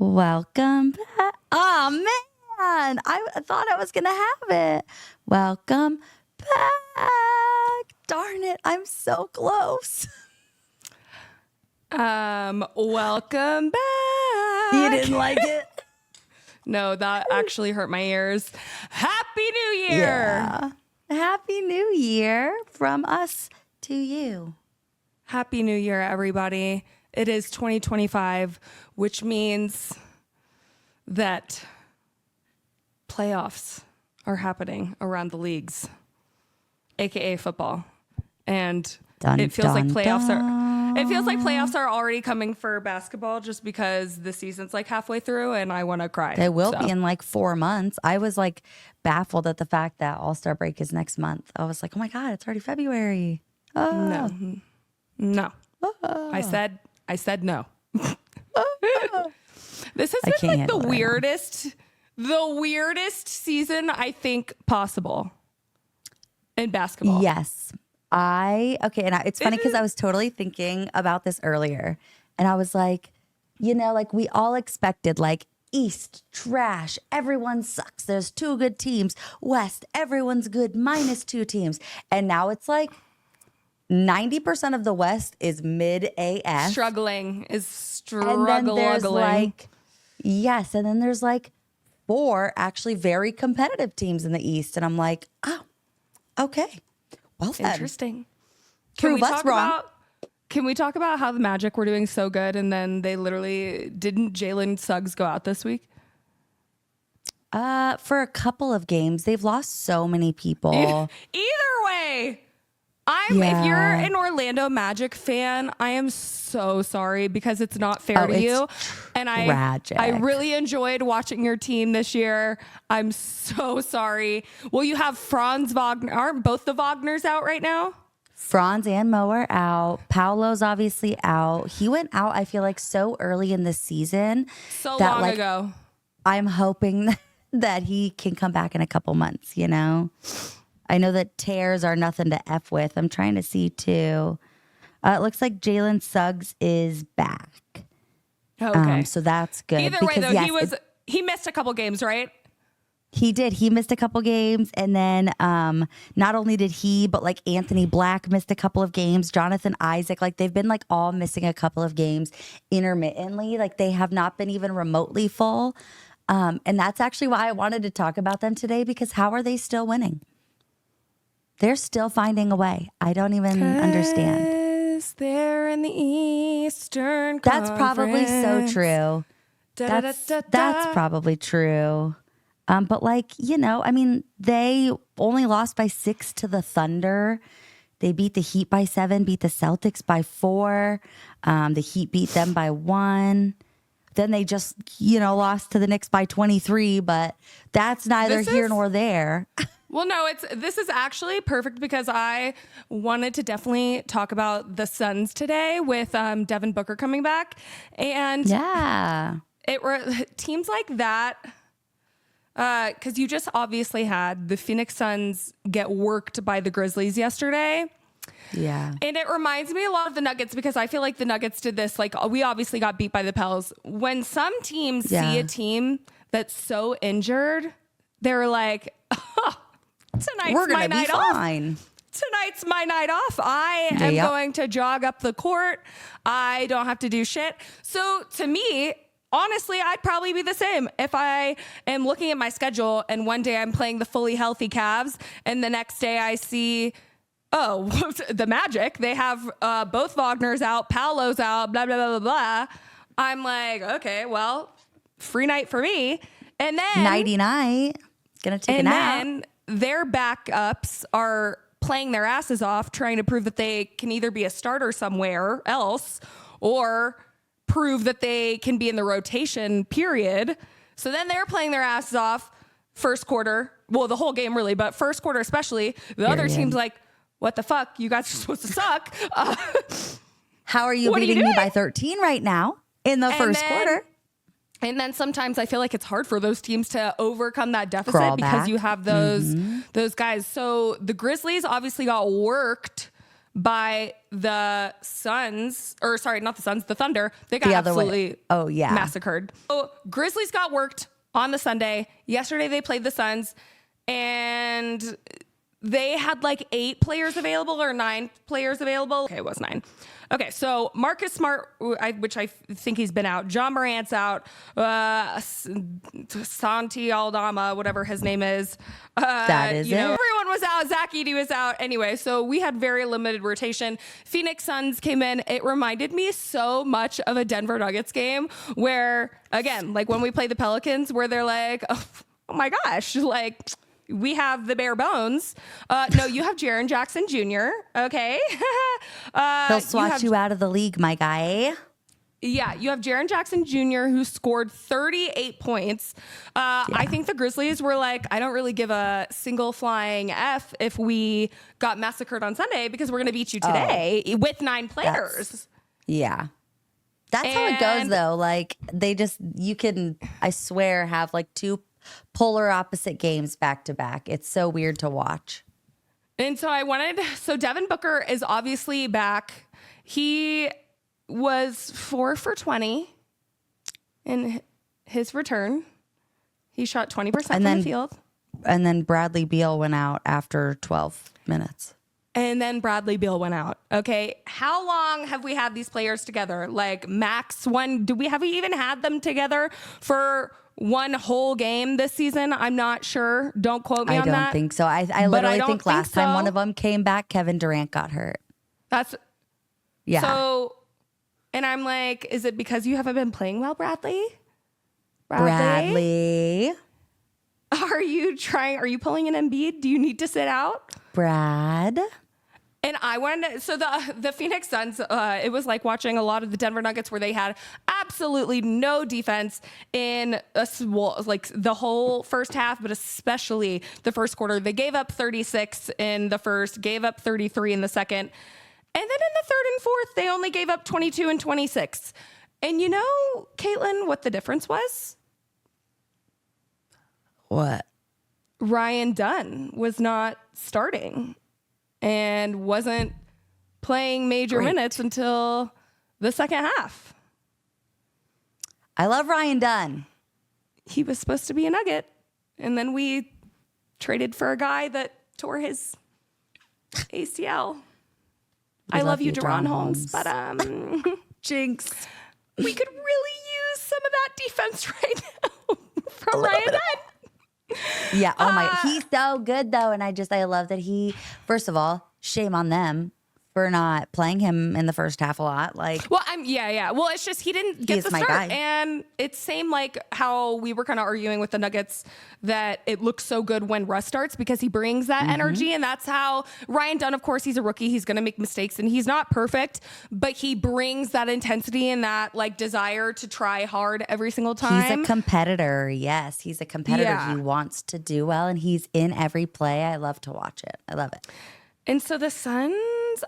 Welcome back. Oh, man. I thought I was going to have it. Welcome back. Darn it. I'm so close. Welcome back. You didn't like it? No, that actually hurt my ears. Happy New Year. Yeah. Happy New Year from us to you. Happy New Year, everybody. It is 2025, which means that playoffs are happening around the leagues, aka football. And it feels like playoffs are already coming for basketball just because the season's like halfway through and I want to cry. They will be in like 4 months. I was like baffled at the fact that All-Star break is next month. I was like, oh my God, it's already February. Oh. No. Oh. I said no. This has been like the weirdest season I think possible in basketball. Yes. It's funny because I was totally thinking about this earlier. And I was like, like we all expected like East, trash, everyone sucks. There's 2 good teams. West, everyone's good, minus 2 teams. And now it's like 90% of the West is mid AF. Struggling. And then there's like, yes. And then there's like 4 actually very competitive teams in the East. And I'm like, oh, okay. Well, then. Interesting. Can we talk about how the Magic were doing so good and then they literally didn't Jalen Suggs go out this week? For a couple of games, they've lost so many people. Either way, if you're an Orlando Magic fan, I am so sorry because it's not fair to you. And I really enjoyed watching your team this year. I'm so sorry. Well, you have Franz Wagner. Aren't both the Wagners out right now? Franz and Mo are out. Paolo's obviously out. He went out, I feel like, so early in the season. So long ago. I'm hoping that he can come back in a couple months, I know that tears are nothing to F with. I'm trying to see too. It looks like Jalen Suggs is back. Okay. So that's good. Either way, though, he missed a couple games, right? He did. He missed a couple games. And then not only did he, but like Anthony Black missed a couple of games. Jonathan Isaac, like they've been like all missing a couple of games intermittently. Like they have not been even remotely full. And that's actually why I wanted to talk about them today, because how are they still winning? They're still finding a way. I don't even understand. They're in the Eastern Conference. That's probably so true. That's probably true. But like, they only lost by 6 to the Thunder. They beat the Heat by 7, beat the Celtics by 4. The Heat beat them by 1. Then they just, lost to the Knicks by 23, but that's neither here nor there. Well, no, this is actually perfect because I wanted to definitely talk about the Suns today with Devin Booker coming back. And yeah, teams like that, because you just obviously had the Phoenix Suns get worked by the Grizzlies yesterday. Yeah. And it reminds me a lot of the Nuggets because I feel like the Nuggets did this. Like, we obviously got beat by the Pels. When some teams see a team that's so injured, they're like, oh, tonight's my night off. Tonight's my night off. I am going to jog up the court. I don't have to do shit. So to me, honestly, I'd probably be the same if I am looking at my schedule and one day I'm playing the fully healthy Cavs and the next day I see, the Magic. They have both Wagner's out, Paolo's out, blah, blah, blah, blah, blah. I'm like, okay, well, free night for me. And then nighty-night. Gonna take a nap. And then their backups are playing their asses off, trying to prove that they can either be a starter somewhere else or prove that they can be in the rotation, period. So then they're playing their asses off first quarter. Well, the whole game really, but first quarter especially. The other team's like, what the fuck? You guys are supposed to suck. How are you beating me by 13 right now in the first quarter? And then sometimes I feel like it's hard for those teams to overcome that deficit because you have those guys. So the Grizzlies obviously got worked by the Suns, or sorry, not the Suns, the Thunder. They got The other way. absolutely massacred. So Grizzlies got worked on the Sunday. Yesterday they played the Suns, and they had like 8 players available or 9 players available. Okay, it was 9. Okay, so Marcus Smart, which I think he's been out. John Morant's out. Santi Aldama, whatever his name is. That is everyone was out. Zach Edey was out. Anyway, so we had very limited rotation. Phoenix Suns came in. It reminded me so much of a Denver Nuggets game where, again, like when we play the Pelicans, where they're like, oh my gosh, like, we have the bare bones. No, you have Jaren Jackson Jr., okay? He'll swat you out of the league, my guy. Yeah, you have Jaren Jackson Jr., who scored 38 points. I think the Grizzlies were like, I don't really give a single flying F if we got massacred on Sunday because we're going to beat you today with 9 players. That's how it goes, though. Like, you can, I swear, have like 2 polar opposite games back to back. It's so weird to watch. And so Devin Booker is obviously back. He was 4 for 20 in his return. He shot 20% from the field. And then Bradley Beal went out after 12 minutes. And then Bradley Beal went out. Okay. How long have we had these players together? Like max one? Have we even had them together for one whole game this season? I'm not sure. Don't quote me on that. I don't think so. I literally think last time one of them came back, Kevin Durant got hurt. So, and I'm like, is it because you haven't been playing well, Bradley? Bradley? Are you pulling an Embiid? Do you need to sit out? Brad? And I wanted so the Phoenix Suns, it was like watching a lot of the Denver Nuggets where they had absolutely no defense in like the whole first half, but especially the first quarter. They gave up 36 in the first, gave up 33 in the second. And then in the third and fourth, they only gave up 22 and 26. And you know, Caitlin, what the difference was? What? Ryan Dunn was not starting and wasn't playing major minutes until the second half. I love Ryan Dunn. He was supposed to be a Nugget, and then we traded for a guy that tore his ACL. I love you, Deron Holmes, but jinx. We could really use some of that defense right now from Ryan Dunn. Yeah. Oh my, he's so good though. And I love that first of all, shame on them for not playing him in the first half a lot. Like, well, Well, it's just, he didn't get the start. Guy. And it's same like how we were kind of arguing with the Nuggets that it looks so good when Russ starts because he brings that energy. And that's how Ryan Dunn, of course, he's a rookie. He's going to make mistakes and he's not perfect, but he brings that intensity and that like desire to try hard every single time. He's a competitor. Yes. He's a competitor. Yeah. He wants to do well and he's in every play. I love to watch it. I love it. And so the Suns,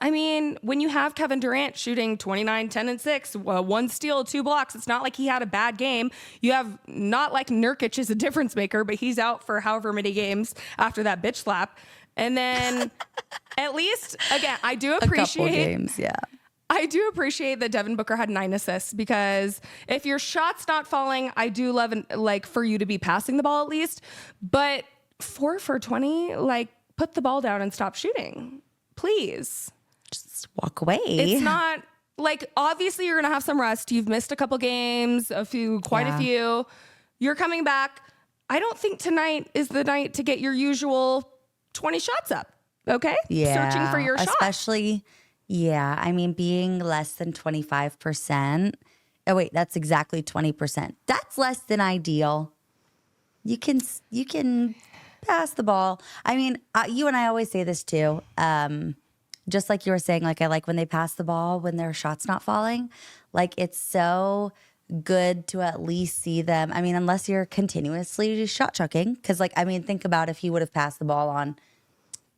I mean, when you have Kevin Durant shooting 29, 10, and 6, 1 steal, 2 blocks, it's not like he had a bad game. You have not like Nurkic is a difference maker, but he's out for however many games after that bitch slap. And then at least, again, I do appreciate... A couple games, yeah. I do appreciate that Devin Booker had 9 assists because if your shot's not falling, I do love like for you to be passing the ball at least. But 4 for 20, like... Put the ball down and stop shooting, please. Just walk away. It's not like, obviously you're going to have some rest. You've missed a couple games, quite a few. You're coming back. I don't think tonight is the night to get your usual 20 shots up. Okay. Yeah. Searching for your shot. Especially, yeah. I mean, being less than 25%. Oh wait, that's exactly 20%. That's less than ideal. You can pass the ball. I mean, you and I always say this too. Just like you were saying, like I like when they pass the ball when their shot's not falling. Like it's so good to at least see them. I mean, unless you're continuously shot chucking, because like I mean, think about if he would have passed the ball on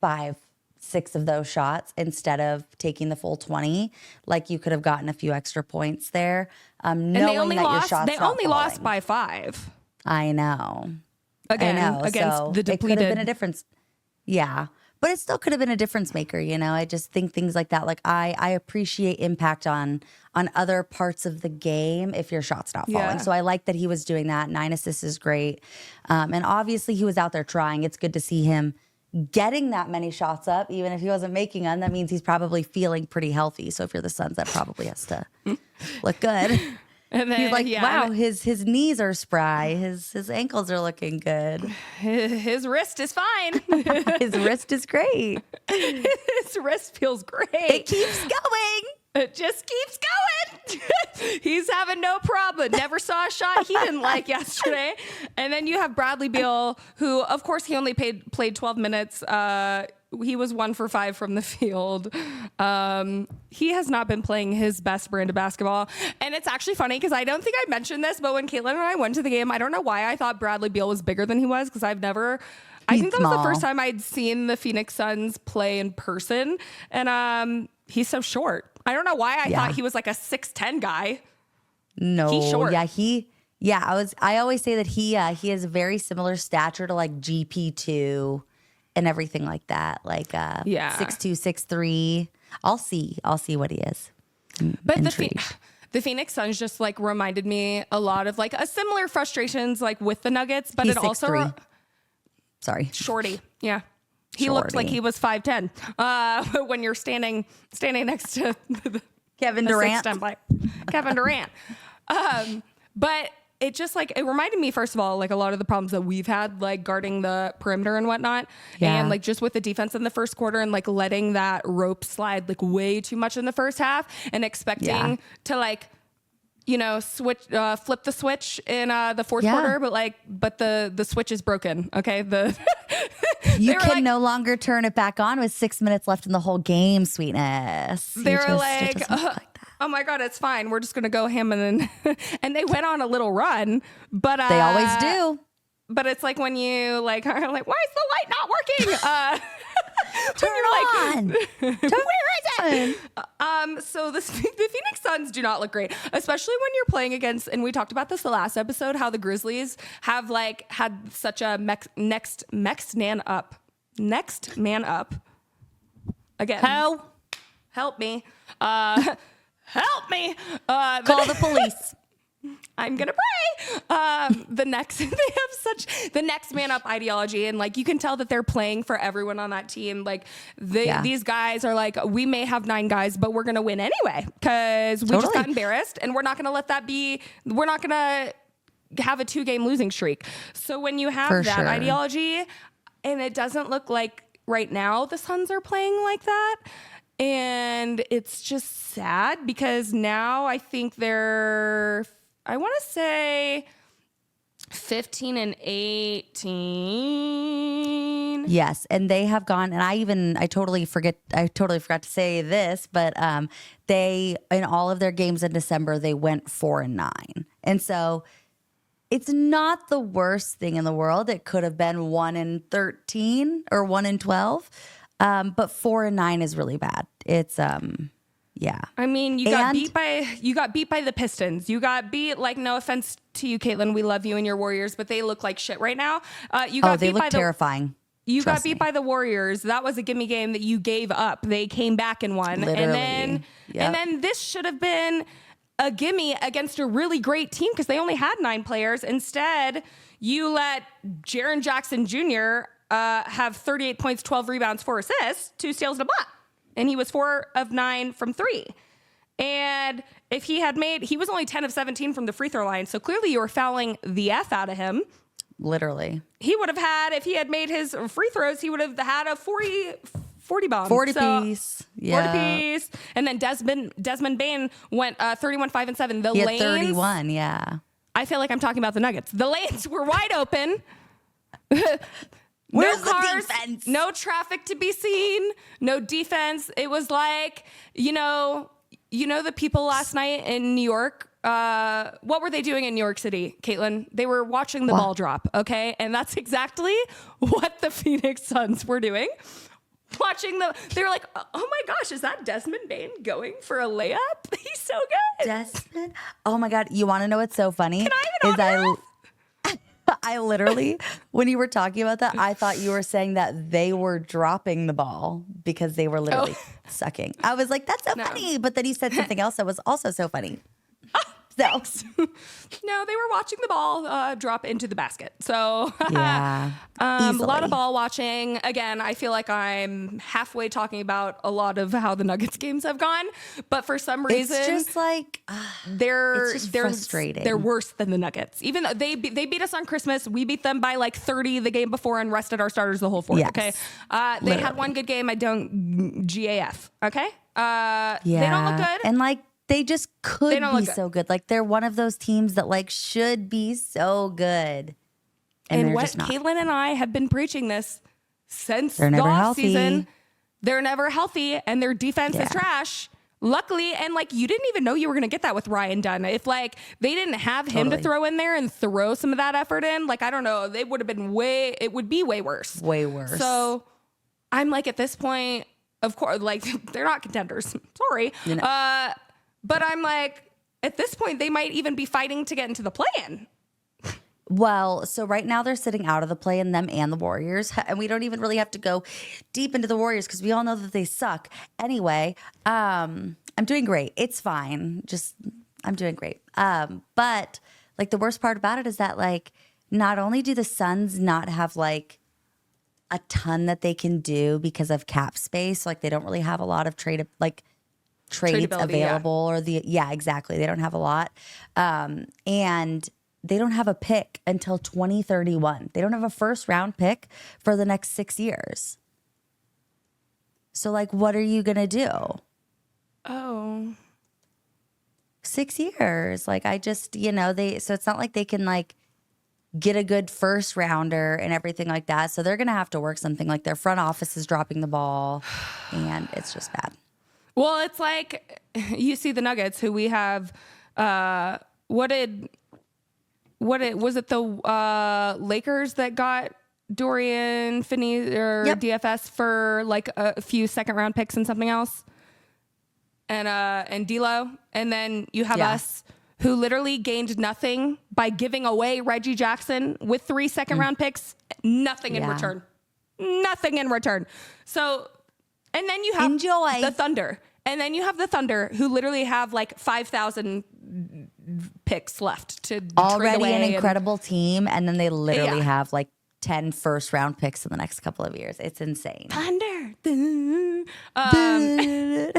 5, 6 of those shots instead of taking the full 20. Like you could have gotten a few extra points there. Knowing that your shot's not falling. They only lost by 5. I know. Again, I know. Against so the depleted. It could have been a difference. Yeah. but it still could have been a difference maker. I just think things like that. Like I appreciate impact on other parts of the game if your shot's not falling. Yeah. So I like that he was doing that. 9 assists is great. And obviously he was out there trying. It's good to see him getting that many shots up, even if he wasn't making them. That means he's probably feeling pretty healthy. So if you're the Suns, that probably has to look good. And then, he's like, wow, his knees are spry. His ankles are looking good. His wrist is fine. His wrist is great. His wrist feels great. It keeps going. It just keeps going. He's having no problem. Never saw a shot he didn't like yesterday. And then you have Bradley Beal, who, of course, he only played 12 minutes. He was 1 for 5 from the field. He has not been playing his best brand of basketball. And it's actually funny because I don't think I mentioned this, but when Caitlin and I went to the game, I don't know why I thought Bradley Beal was bigger than he was because I think that was the first time I'd seen the Phoenix Suns play in person. And he's so short. I don't know why I thought he was like a 6'10" guy. No, he's short. I always say that he has a very similar stature to like GP2 and everything like that. Like 6'2", 6'3". I'll see what he is. But the Phoenix Suns just like reminded me a lot of like a similar frustrations like with the Nuggets, but he's it also 6'3". Sorry. Shorty. Yeah. He looked like he was 5'10" when you're standing next to Kevin Durant. Kevin Durant. But it just like, it reminded me, first of all, like a lot of the problems that we've had, like guarding the perimeter and whatnot. Yeah. And like just with the defense in the first quarter and like letting that rope slide like way too much in the first half and expecting to like, switch, flip the switch in the fourth quarter, but the switch is broken. Okay. You can no longer turn it back on with 6 minutes left in the whole game, sweetness. They were like, oh my God, it's fine. We're just going to go ham and and they went on a little run, but they always do. But it's like when you like are like, why is the light not working? Turn on. Where is it? So the Phoenix Suns do not look great, especially when you're playing against, and we talked about this the last episode, how the Grizzlies have like had such a next man up. Again. Help me. Help me. Call the police. I'm gonna pray. They have the next man up ideology, and like you can tell that they're playing for everyone on that team. Like these guys are like, we may have 9 guys, but we're gonna win anyway because we just got embarrassed, and we're not gonna let that be. We're not gonna have a 2-game losing streak. So when you have that ideology, and it doesn't look like right now the Suns are playing like that. And it's just sad because now I think they're, I want to say 15 and 18. Yes, and they have gone, and I totally forgot to say this, but they, in all of their games in December, they went 4-9. And so it's not the worst thing in the world. It could have been 1-13 or 1-12. But 4-9 is really bad. It's yeah. I mean, you got beat by the Pistons. You got beat, like, no offense to you, Caitlin, we love you and your Warriors, but they look like shit right now. They look terrifying. You got beat by the Warriors. That was a gimme game that you gave up. They came back and won. Literally. And then this should have been a gimme against a really great team because they only had 9 players. Instead, you let Jaren Jackson Jr. Have 38 points, 12 rebounds, 4 assists, 2 steals, and a block. And he was 4 of 9 from 3. And if he was only 10 of 17 from the free throw line. So clearly you were fouling the F out of him. Literally. He would have had, if he had made his free throws, he would have had a 40 bomb. 40 piece. Yeah. 40 piece. And then Desmond Bane went 31, 5, and 7. He had 31, yeah. I feel like I'm talking about the Nuggets. The lanes were wide open. Where's no cars, the defense? No traffic to be seen, no defense. It was like, the people last night in New York, what were they doing in New York City, Caitlin? They were watching the ball drop, okay? And that's exactly what the Phoenix Suns were doing. They were like, oh my gosh, is that Desmond Bane going for a layup? He's so good. Desmond? Oh my God. You want to know what's so funny? Can I have an autograph? I literally, when you were talking about that, I thought you were saying that they were dropping the ball because they were literally sucking. I was like, that's so funny. But then you said something else that was also so funny. So. No, they were watching the ball drop into the basket. So yeah, a lot of ball watching. Again, I feel like I'm halfway talking about a lot of how the Nuggets games have gone, but for some reason, it's just like they're frustrating. They're worse than the Nuggets. Even though they beat us on Christmas, we beat them by like 30 the game before and rested our starters the whole fourth. Yes. Okay, they had one good game. I don't GAF. Okay, yeah, they don't look good, and like. They just could be so good. Like they're one of those teams that like should be so good. And what Caitlin and I have been preaching this since the offseason. They're never healthy and their defense is trash. Luckily, and like you didn't even know you were going to get that with Ryan Dunn. If like they didn't have him to throw in there and throw some of that effort in, like I don't know, it would be way worse. Way worse. So I'm like at this point, of course, like they're not contenders. Sorry. You know. But I'm like, at this point, they might even be fighting to get into the play-in. Well, so right now they're sitting out of the play-in, them and the Warriors. And we don't even really have to go deep into the Warriors because we all know that they suck. Anyway, I'm doing great. It's fine. I'm doing great. But like the worst part about it is that like not only do the Suns not have like a ton that they can do because of cap space, like they don't really have a lot of trades available exactly. They don't have a lot. And they don't have a pick until 2031. They don't have a first round pick for the next 6 years. So like, what are you going to do? Oh, 6 years. Like I just, so it's not like they can like get a good first rounder and everything like that. So they're going to have to work something like their front office is dropping the ball and it's just bad. Well, it's like you see the Nuggets, who we have. Was it the Lakers that got Dorian Finney or DFS for like a few second round picks and something else, and D'Lo, and then you have us who literally gained nothing by giving away Reggie Jackson with 3 second round picks, nothing in return. So. And then you have the Thunder. And then you have the Thunder who literally have like 5,000 picks left to already trade away an incredible team. And then they literally have like 10 first round picks in the next couple of years. It's insane. Thunder. But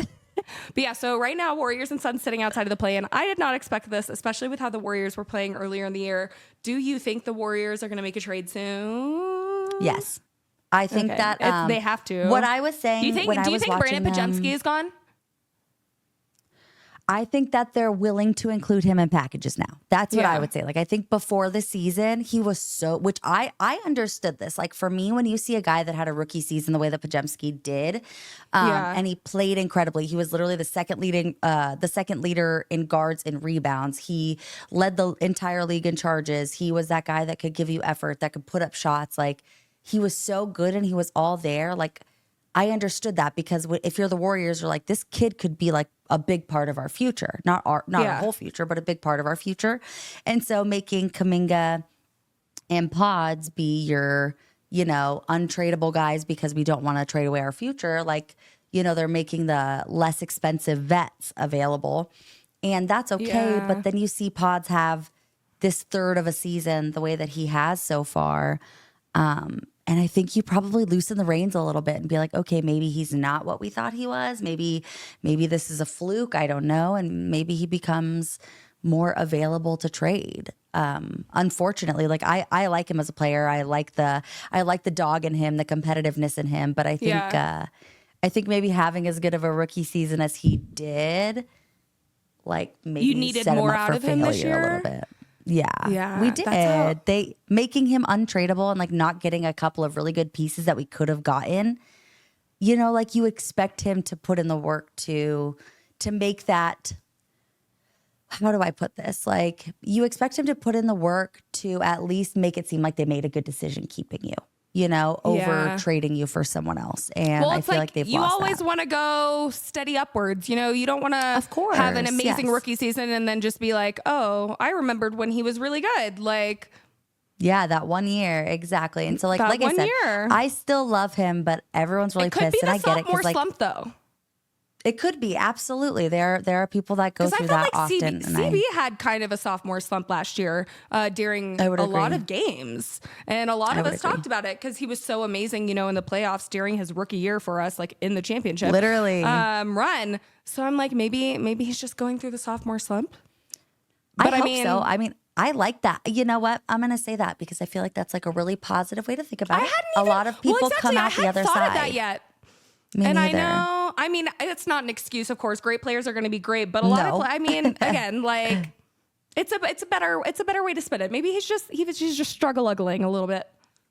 yeah, so right now Warriors and Suns sitting outside of the play-in. I did not expect this, especially with how the Warriors were playing earlier in the year. Do you think the Warriors are going to make a trade soon? Yes. I think that they have to. What I was saying, do you think Brandon Podziemski is gone? I think that they're willing to include him in packages now. That's what I would say. Like, I think before the season, he was which I understood this. Like, for me, when you see a guy that had a rookie season the way that Podziemski did, and he played incredibly. He was literally the second leader in guards and rebounds. He led the entire league in charges. He was that guy that could give you effort, that could put up shots. Like, he was so good and he was all there. Like, I understood that because if you're the Warriors, you're like, this kid could be like a big part of our future, not our whole future, but a big part of our future. And so making Kuminga and Podz be your, untradeable guys because we don't want to trade away our future. Like, they're making the less expensive vets available, and that's okay. Yeah. But then you see Podz have this third of a season the way that he has so far. And I think you probably loosen the reins a little bit and be like, okay, maybe he's not what we thought he was. Maybe this is a fluke. I don't know. And maybe he becomes more available to trade. Unfortunately, like I like him as a player. I like the dog in him, the competitiveness in him. But I think maybe having as good of a rookie season as he did, like maybe you needed set more him up out for of him this year a little bit. Yeah, we did. They making him untradeable and like not getting a couple of really good pieces that we could have gotten. Like you expect him to put in the work to make that. How do I put this? Like you expect him to put in the work to at least make it seem like they made a good decision keeping you. Over trading you for someone else. And I feel like they've lost that. You always want to go steady upwards. You don't want to have an amazing rookie season and then just be like, oh, I remembered when he was really good. Like, Yeah, that 1 year. Exactly. And so like That I 1 said, year. I still love him, but everyone's really It could pissed. be And the I get it. sophomore Like slump, though. it could be. Absolutely. There are people that go Because I through felt that like often. CB had kind of a sophomore slump last year during a lot of games. And a lot of us talked about it because he was so amazing, in the playoffs during his rookie year for us, like in the championship Literally. run. So I'm like, maybe he's just going through the sophomore slump. But I hope so. I mean, I like that. You know what? I'm going to say that because I feel like that's like a really positive way to think about it. A lot of people come out the other side. I hadn't thought of that yet. Me neither. I know, I mean, it's not an excuse, of course. Great players are going to be great, but a lot of, again, like it's a better way to spin it. Maybe he's just struggle-uggling a little bit.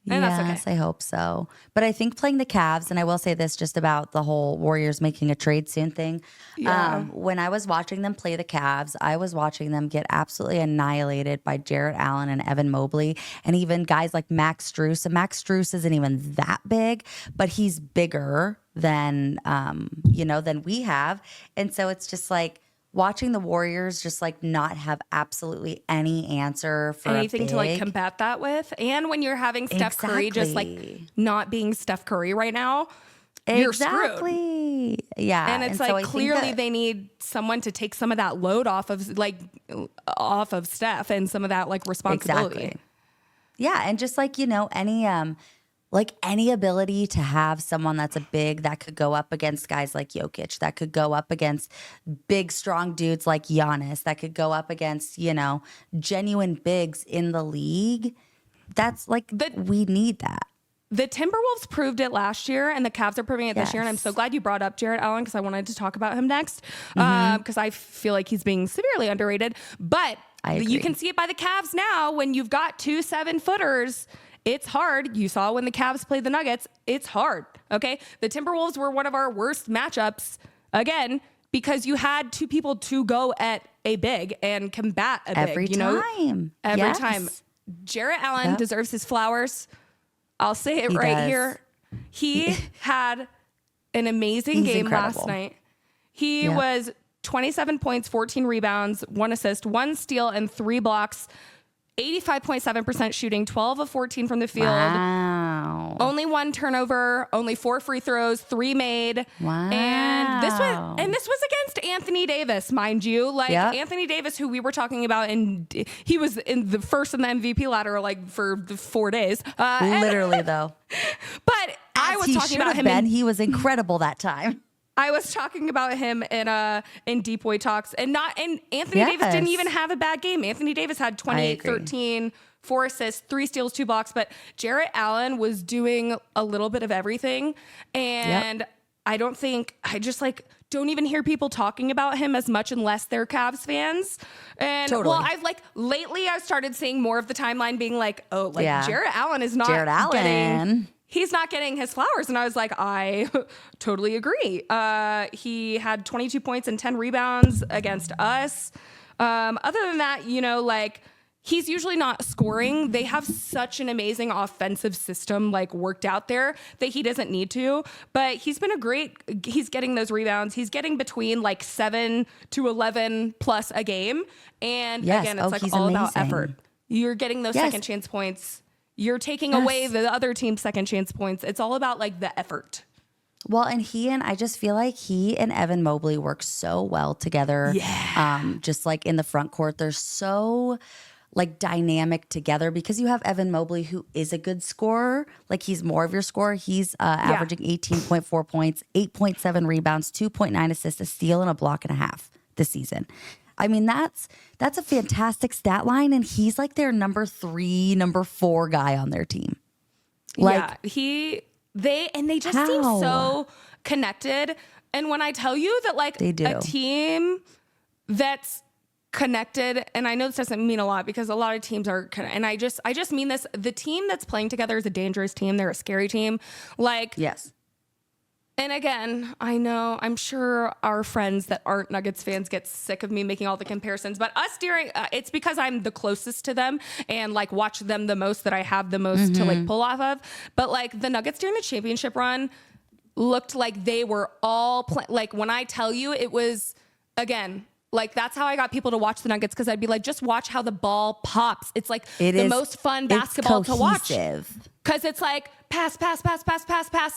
And yes, that's okay. I hope so. But I think playing the Cavs, and I will say this just about the whole Warriors making a trade soon thing. Yeah. When I was watching them play the Cavs, I was watching them get absolutely annihilated by Jarrett Allen and Evan Mobley, and even guys like Max Strus. And Max Strus isn't even that big, but he's bigger than than we have. And so it's just like watching the Warriors just like not have absolutely any answer for anything to like combat that with. And when you're having Steph Curry just like not being Steph Curry right now, you're screwed. Yeah. And it's like clearly they need someone to take some of that load off of Steph and some of that like responsibility. Exactly. Yeah. And just like, any ability to have someone that's a big that could go up against guys like Jokic, that could go up against big, strong dudes like Giannis, that could go up against, genuine bigs in the league. That's like, we need that. The Timberwolves proved it last year, and the Cavs are proving it this year. And I'm so glad you brought up Jarrett Allen because I wanted to talk about him next because I feel like he's being severely underrated. But you can see it by the Cavs now when you've got 2 7-footers. It's hard. You saw when the Cavs played the Nuggets. It's hard. Okay. The Timberwolves were one of our worst matchups again, because you had 2 people to go at a big and combat a big. Every time. Every time. Jarrett Allen deserves his flowers. I'll say it here. He had an amazing game last night. He was 27 points, 14 rebounds, 1 assist, 1 steal, and 3 blocks. 85.7% shooting, 12 of 14 from the field. Wow. Only 1 turnover, only 4 free throws, 3 made. Wow. And this was against Anthony Davis, mind you. Like Anthony Davis, who we were talking about, and he was in the first in the MVP ladder like for the 4 days. Literally though. But I was talking about him. He was incredible that time. I was talking about him in Deep Boy Talks, and Anthony Davis didn't even have a bad game. Anthony Davis had 28, 13, 4 assists, 3 steals, 2 blocks, but Jarrett Allen was doing a little bit of everything. And I just like don't even hear people talking about him as much unless they're Cavs fans. And I've like lately I've started seeing more of the timeline being like, Jarrett Allen is not he's not getting his flowers. And I was like, I totally agree. He had 22 points and 10 rebounds against us. Other than that, he's usually not scoring. They have such an amazing offensive system like worked out there that he doesn't need to. But he's been he's getting those rebounds. He's getting between like 7 to 11 plus a game. And again, it's like all about effort. You're getting those second chance points. You're taking away the other team's second chance points. It's all about like the effort. Well, and I just feel like he and Evan Mobley work so well together. Yeah. Just like in the front court, they're so like dynamic together because you have Evan Mobley, who is a good scorer. Like he's more of your scorer. He's averaging 18.4 points, 8.7 rebounds, 2.9 assists, a steal, and a block and a half this season. I mean, that's a fantastic stat line, and he's like their number 3, number 4 guy on their team. Like, they just seem so connected. And when I tell you that like a team that's connected, and I know this doesn't mean a lot because a lot of teams are and I just mean this, the team that's playing together is a dangerous team. They're a scary team. Like, yes. And again, I know, I'm sure our friends that aren't Nuggets fans get sick of me making all the comparisons, but us it's because I'm the closest to them and like watch them the most that I have the most to like pull off of. But like the Nuggets during the championship run looked like they were all like when I tell you it was, again, Like, that's how I got people to watch the Nuggets, because I'd be like, just watch how the ball pops. It's like the most fun basketball to watch. Because it's like pass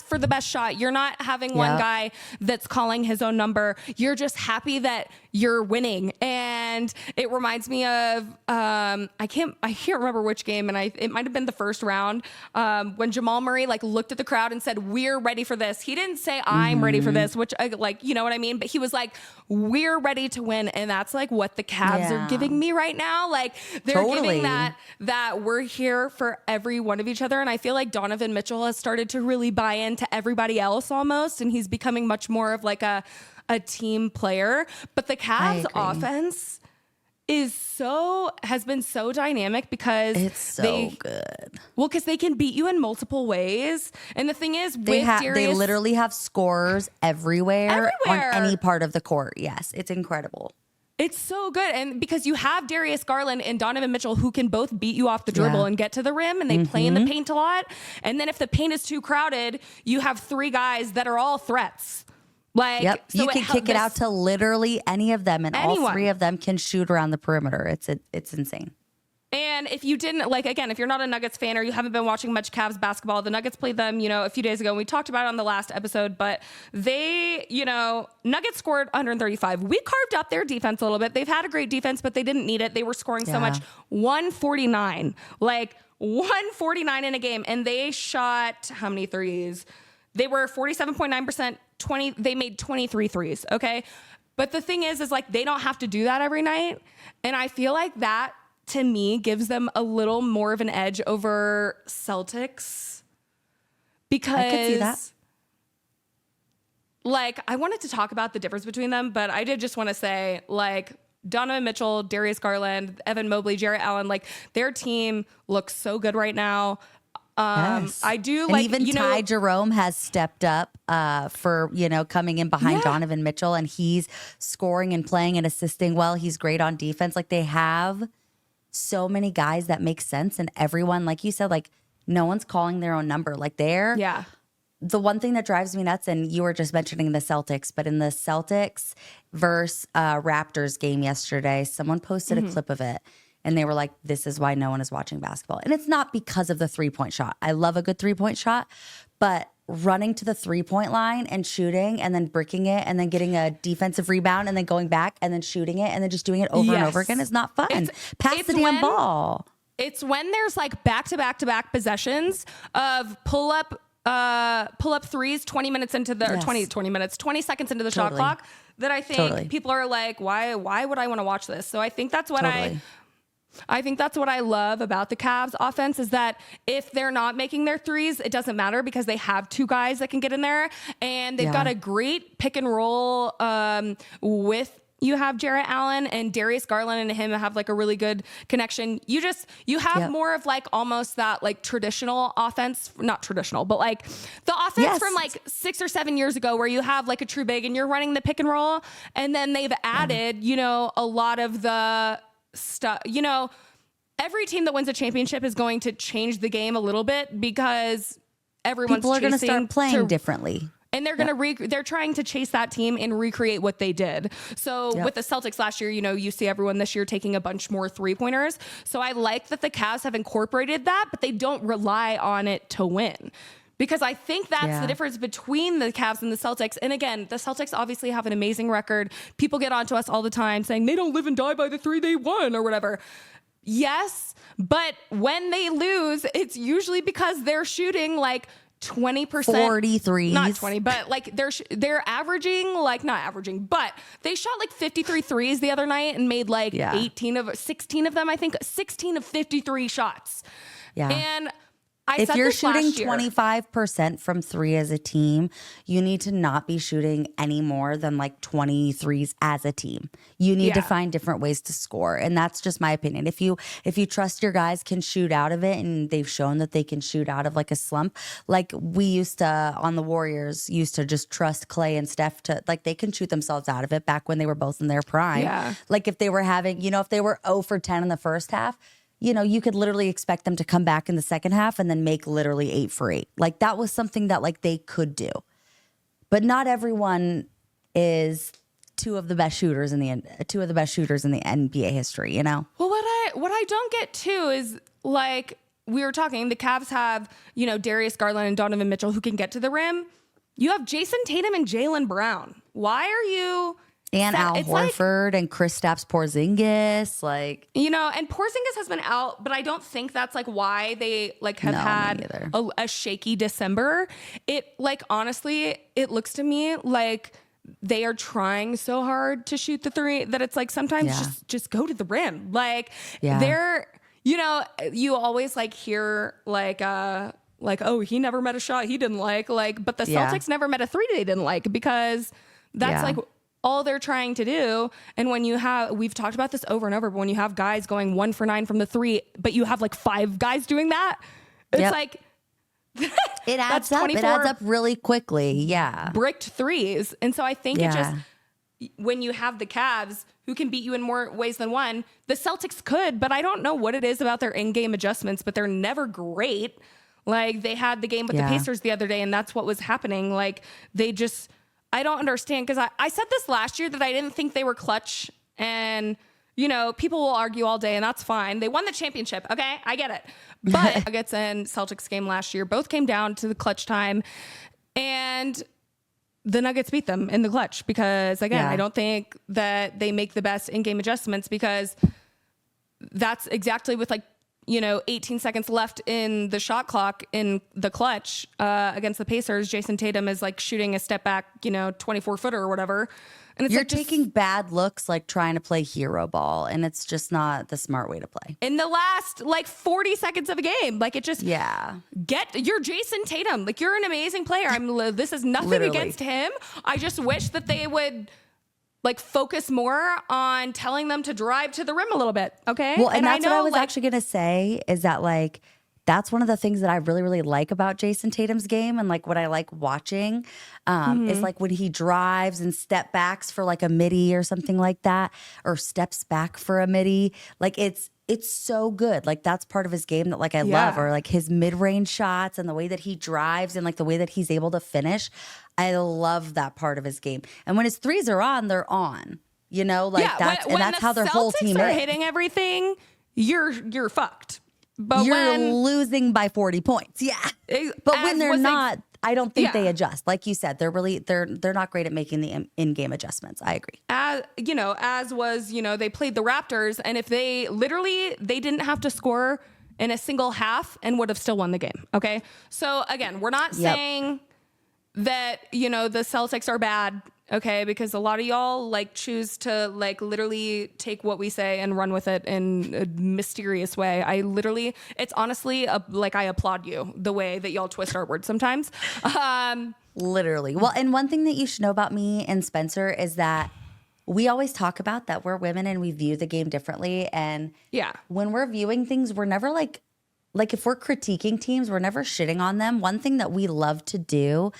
for the best shot. You're not having one guy that's calling his own number. You're just happy that you're winning. And it reminds me of I can't remember which game, and it might have been the first round, when Jamal Murray like looked at the crowd and said, "We're ready for this." He didn't say, "I'm ready for this," which like, you know what I mean? But he was like, "We're ready to win," and that's like what the Cavs are giving me right now. Like, they're giving that we're here for every one of each other. And I feel like Donovan Mitchell has started to really buy into everybody else almost, and he's becoming much more of like a team player. But the Cavs offense has been so dynamic because it's so good. Well, because they can beat you in multiple ways. And the thing is, they literally have scorers everywhere on any part of the court. Yes, it's incredible. It's so good. And because you have Darius Garland and Donovan Mitchell, who can both beat you off the dribble and get to the rim, and they play in the paint a lot. And then if the paint is too crowded, you have three guys that are all threats. Like, so you can kick it out to literally any of them, and all three of them can shoot around the perimeter. It's insane. And if you didn't, like, again, if you're not a Nuggets fan or you haven't been watching much Cavs basketball, the Nuggets played them, a few days ago. And we talked about it on the last episode, but they, Nuggets scored 135. We carved up their defense a little bit. They've had a great defense, but they didn't need it. They were scoring so much. 149, like 149 in a game. And they shot how many threes? They were 47.9%, they made 23 threes. Okay. But the thing is like, they don't have to do that every night. And I feel like that, to me, gives them a little more of an edge over Celtics, because I could see that. Like, I wanted to talk about the difference between them, but I did just want to say, like, Donovan Mitchell, Darius Garland, Evan Mobley, Jarrett Allen, like, their team looks so good right now. I do like, and even Ty Jerome has stepped up for coming in behind Donovan Mitchell, and he's scoring and playing and assisting well. He's great on defense. Like, they have so many guys that make sense, and everyone, like you said, like, no one's calling their own number. Like, the one thing that drives me nuts, and you were just mentioning the Celtics, but in the Celtics versus Raptors game yesterday, someone posted a clip of it, and they were like, "This is why no one is watching basketball." And it's not because of the 3-point shot. I love a good 3-point shot, but running to the 3-point line and shooting and then bricking it and then getting a defensive rebound and then going back and then shooting it and then just doing it over and over again is not fun. Pass the damn ball. It's when there's like back-to-back possessions of pull up threes 20 minutes into the 20 seconds into the shot clock, that I think people are like, why would I want to watch this? So I think that's what I think that's what I love about the Cavs offense, is that if they're not making their threes, it doesn't matter, because they have two guys that can get in there, and they've got a great pick and roll you have Jarrett Allen and Darius Garland, and him have like a really good connection. You have more of like almost that like traditional offense, not traditional, but like the offense from like 6 or 7 years ago, where you have like a true big and you're running the pick and roll, and then they've added, a lot of the stuff. Every team that wins a championship is going to change the game a little bit, because people are going to start playing differently. And they're going to they're trying to chase that team and recreate what they did. So with the Celtics last year, you see everyone this year taking a bunch more 3-pointers. So I like that the Cavs have incorporated that, but they don't rely on it to win. Because I think that's the difference between the Cavs and the Celtics. And again, the Celtics obviously have an amazing record. People get onto us all the time saying they don't live and die by the 3 they won or whatever. Yes, but when they lose, it's usually because they're shooting like 20%, 43, not 20, but like they're averaging, like not averaging, but they shot like 53 threes the other night and made like 16 of them, I think 16 of 53 shots. Yeah. And if you're shooting 25% from 3 as a team, you need to not be shooting any more than like 23s as a team. You need to find different ways to score. And that's just my opinion. If you trust your guys can shoot out of it, and they've shown that they can shoot out of like a slump, like we used to on the Warriors, used to just trust Clay and Steph to, like, they can shoot themselves out of it back when they were both in their prime. Yeah. Like if they were having, if they were 0 for 10 in the first half, you could literally expect them to come back in the second half and then make literally 8 for 8. Like that was something that like they could do. But not everyone is two of the best shooters in the NBA history, you know? Well, what I don't get too is like we were talking, the Cavs have, you know, Darius Garland and Donovan Mitchell who can get to the rim. You have Jason Tatum and Jaylen Brown. Why are you... And Al Horford and Kristaps Porzingis, like, you know, and Porzingis has been out, but I don't think that's like why they like have had a shaky December. It like, honestly, it looks to me like they are trying so hard to shoot the three that it's like sometimes just go to the rim. Like they're, you know, you always like hear like, oh, he never met a shot he didn't like, but the Celtics never met a three they didn't like because that's like all they're trying to do. And when you have, we've talked about this over and over, but when you have guys going 1 for 9 from the three, but you have like 5 guys doing that, it's like, it adds up. It adds up really quickly. Yeah. Bricked threes. And so I think it just, when you have the Cavs who can beat you in more ways than one, the Celtics could, but I don't know what it is about their in-game adjustments, but they're never great. Like they had the game with the Pacers the other day and that's what was happening. Like they just, I don't understand because I said this last year that I didn't think they were clutch and, you know, people will argue all day and that's fine. They won the championship. Okay. I get it. But Nuggets and Celtics game last year both came down to the clutch time and the Nuggets beat them in the clutch because again, I don't think that they make the best in-game adjustments because that's exactly with like, you know, 18 seconds left in the shot clock in the clutch against the Pacers. Jason Tatum is like shooting a step back, you know, 24-footer or whatever. And it's you're like taking bad looks, like trying to play hero ball. And it's just not the smart way to play. In the last like 40 seconds of a game, like it just, you're Jason Tatum. Like you're an amazing player. This is nothing against him. I just wish that they would like focus more on telling them to drive to the rim a little bit. Okay. Well, and that's what I was actually going to say is that like, that's one of the things that I really, really like about Jason Tatum's game. And like what I like watching is like when he drives and step backs for like a midi or something like that, or steps back for a midi. Like it's so good. Like that's part of his game that like I love, or like his mid-range shots and the way that he drives and like the way that he's able to finish. I love that part of his game. And when his threes are on, they're on. You know, like that's how their whole team is. Hitting everything, you're fucked. But you're losing by 40 points. Yeah. But when they're not, I don't think they adjust. Like you said, they're not great at making the in-game adjustments. I agree. As was, they played the Raptors, and if they didn't have to score in a single half and would have still won the game. Okay. So again, we're not saying that, the Celtics are bad. Okay, because a lot of y'all like choose to like literally take what we say and run with it in a mysterious way. It's honestly like I applaud you the way that y'all twist our words sometimes. Literally. Well, and one thing that you should know about me and Spencer is that we always talk about that we're women and we view the game differently. And when we're viewing things, we're never like if we're critiquing teams, we're never shitting on them. One thing that we love to do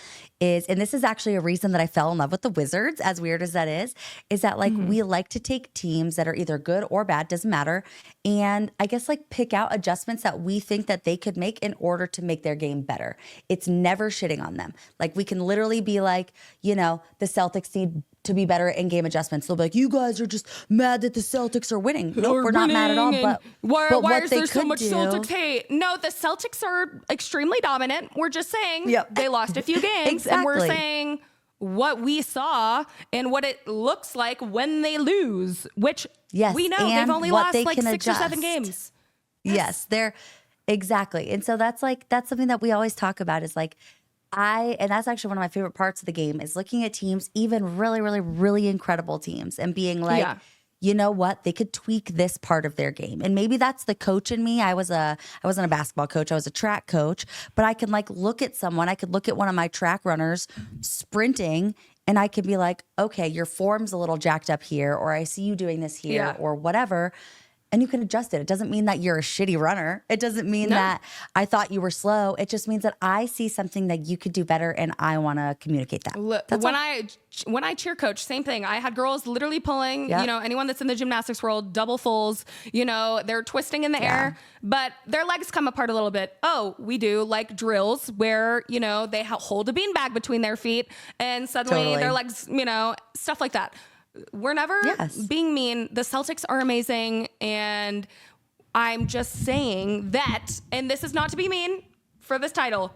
is, and this is actually a reason that I fell in love with the Wizards, as weird as that is that like we like to take teams that are either good or bad, doesn't matter, and I guess like pick out adjustments that we think that they could make in order to make their game better. It's never shitting on them. Like we can literally be like, the Celtics need to be better at in-game adjustments. They'll be like, you guys are just mad that the Celtics are winning. No, we're not mad at all. But why is there so much Celtics hate? No, the Celtics are extremely dominant. We're just saying they lost a few games. Exactly. And we're saying what we saw and what it looks like when they lose, which we know they've only lost like 6 or 7 games. Yes, they're exactly. And so that's something that we always talk about is like, and that's actually one of my favorite parts of the game is looking at teams, even really, really, really incredible teams, and being like, you know what, they could tweak this part of their game. And maybe that's the coach in me. I wasn't a basketball coach. I was a track coach, but I can like look at someone. I could look at one of my track runners sprinting and I could be like, okay, your form's a little jacked up here, or I see you doing this here or whatever. And you can adjust it. It doesn't mean that you're a shitty runner. It doesn't mean that I thought you were slow. It just means that I see something that you could do better and I want to communicate that. When I cheer coach, same thing. I had girls literally pulling, anyone that's in the gymnastics world, double fulls, they're twisting in the air, but their legs come apart a little bit. Oh, we do like drills where, they hold a beanbag between their feet and suddenly their legs, stuff like that. We're never being mean. The Celtics are amazing. And I'm just saying that, and this is not to be mean for this title,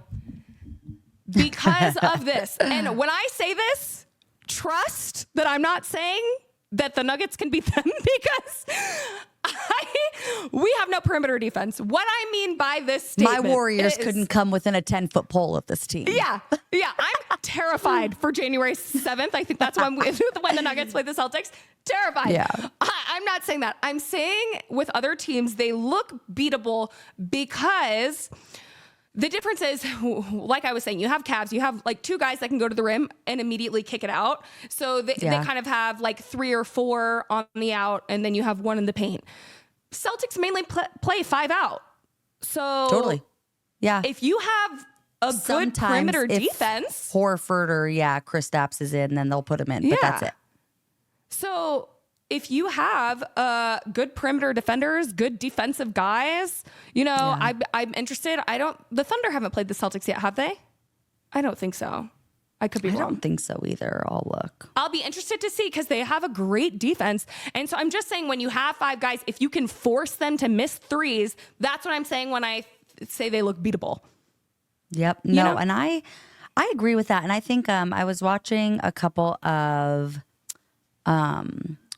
because of this. And when I say this, trust that I'm not saying that the Nuggets can beat them, because we have no perimeter defense. What I mean by this statement, my Warriors couldn't come within a 10-foot pole of this team. Yeah. I'm terrified for January 7th. I think that's when the Nuggets play the Celtics. Terrified. Yeah. I'm not saying that. I'm saying with other teams, they look beatable because the difference is, like I was saying, you have Cavs, you have like two guys that can go to the rim and immediately kick it out. So they kind of have like 3 or 4 on the out, and then you have 1 in the paint. Celtics mainly play 5 out. So totally. Yeah. If you have a good perimeter defense, Horford or Kristaps is in, then they'll put him in. But that's it. So if you have good perimeter defenders, good defensive guys, I'm interested. The Thunder haven't played the Celtics yet, have they? I don't think so. I could be wrong. I don't think so either. I'll look. I'll be interested to see, because they have a great defense. And so I'm just saying, when you have 5 guys, if you can force them to miss threes, that's what I'm saying when I say they look beatable. Yep. No, and I agree with that. And I think I was watching a couple of